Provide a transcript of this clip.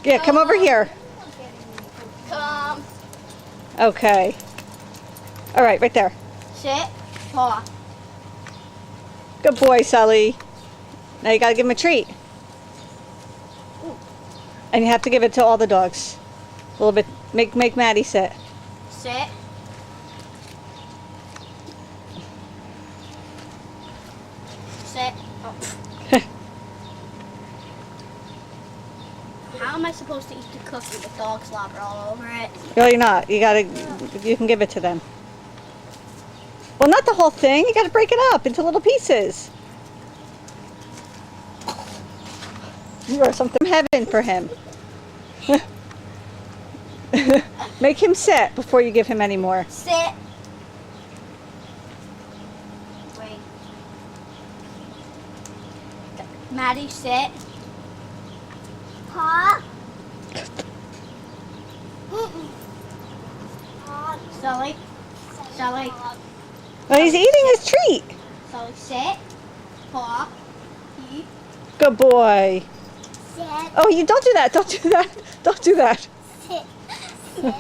Yeah, come over here. Come. Okay. All right, right there. Sit. Paw. Good boy, Sully. Now you gotta give him a treat. And you have to give it to all the dogs. A little bit. Make Maddie sit. Sit. Sit. Oh. How am I supposed to eat the cookie with dog slobber all over it? No, you're not. You can give it to them. Well, not the whole thing. You gotta break it up into little pieces. You are something from heaven for him. Make him sit before you give him any more. Sit. Wait. Maddie, sit. Paw. Sully. Sully. Well, he's eating his treat. Sully, sit. Paw. Eat. Good boy. Sit. Oh, you don't do that. Don't do that. Don't do that. Sit. Sit.